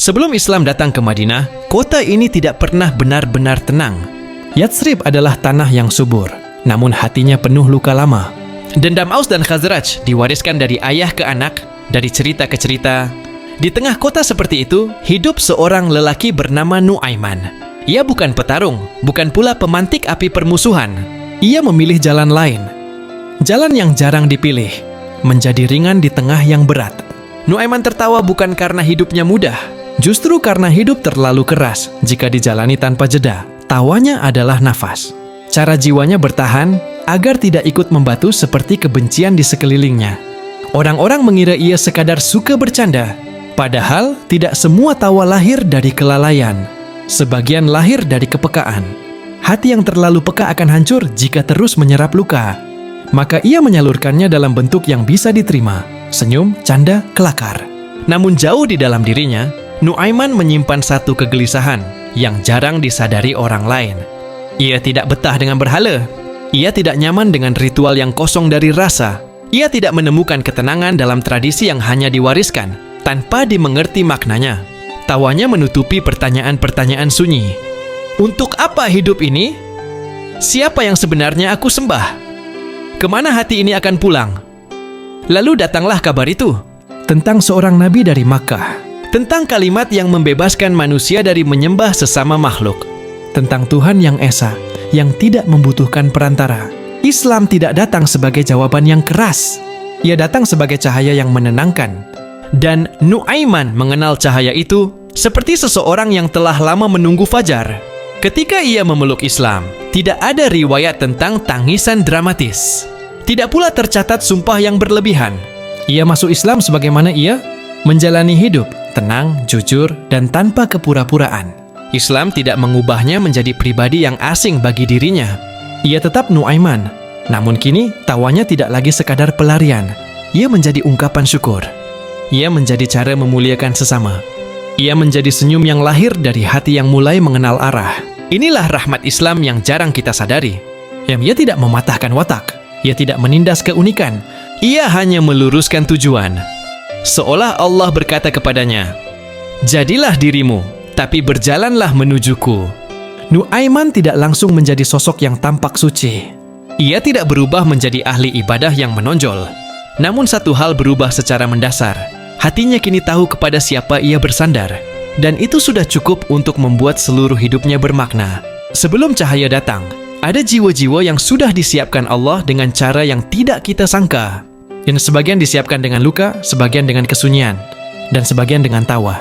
Sebelum Islam datang ke Madinah, kota ini tidak pernah benar-benar tenang. Yatsrib adalah tanah yang subur, namun hatinya penuh luka lama. Dendam Aus dan Khazraj diwariskan dari ayah ke anak, dari cerita ke cerita. Di tengah kota seperti itu, hidup seorang lelaki bernama Nuaiman. Ia bukan petarung, bukan pula pemantik api permusuhan. Ia memilih jalan lain. Jalan yang jarang dipilih, menjadi ringan di tengah yang berat. Nuaiman tertawa bukan karena hidupnya mudah, justru karena hidup terlalu keras jika dijalani tanpa jeda. Tawanya adalah nafas. Cara jiwanya bertahan agar tidak ikut membatu seperti kebencian di sekelilingnya. Orang-orang mengira ia sekadar suka bercanda, padahal tidak semua tawa lahir dari kelalaian. Sebagian lahir dari kepekaan. Hati yang terlalu peka akan hancur jika terus menyerap luka. Maka ia menyalurkannya dalam bentuk yang bisa diterima, senyum, canda, kelakar. Namun jauh di dalam dirinya, Nuaiman menyimpan satu kegelisahan yang jarang disadari orang lain. Ia tidak betah dengan berhala. Ia tidak nyaman dengan ritual yang kosong dari rasa. Ia tidak menemukan ketenangan dalam tradisi yang hanya diwariskan, tanpa dimengerti maknanya. Tawanya menutupi pertanyaan-pertanyaan sunyi. Untuk apa hidup ini? Siapa yang sebenarnya aku sembah? Kemana hati ini akan pulang? Lalu datanglah kabar itu, tentang seorang nabi dari Makkah, tentang kalimat yang membebaskan manusia dari menyembah sesama makhluk, tentang Tuhan yang esa, yang tidak membutuhkan perantara. Islam tidak datang sebagai jawaban yang keras. Ia datang sebagai cahaya yang menenangkan. Dan Nuaiman mengenal cahaya itu seperti seseorang yang telah lama menunggu fajar. Ketika ia memeluk Islam, tidak ada riwayat tentang tangisan dramatis. Tidak pula tercatat sumpah yang berlebihan. Ia masuk Islam sebagaimana ia menjalani hidup, tenang, jujur, dan tanpa kepura-puraan. Islam tidak mengubahnya menjadi pribadi yang asing bagi dirinya. Ia tetap Nuaiman, namun kini tawanya tidak lagi sekadar pelarian. Ia menjadi ungkapan syukur. Ia menjadi cara memuliakan sesama. Ia menjadi senyum yang lahir dari hati yang mulai mengenal arah. Inilah rahmat Islam yang jarang kita sadari. Yang ia tidak mematahkan watak. Ia tidak menindas keunikan. Ia hanya meluruskan tujuan. Seolah Allah berkata kepadanya, "Jadilah dirimu, tapi berjalanlah menujuku." Nuaiman tidak langsung menjadi sosok yang tampak suci. Ia tidak berubah menjadi ahli ibadah yang menonjol. Namun satu hal berubah secara mendasar. Hatinya kini tahu kepada siapa ia bersandar. Dan itu sudah cukup untuk membuat seluruh hidupnya bermakna. Sebelum cahaya datang, ada jiwa-jiwa yang sudah disiapkan Allah dengan cara yang tidak kita sangka. Yang sebagian disiapkan dengan luka, sebagian dengan kesunyian, dan sebagian dengan tawa.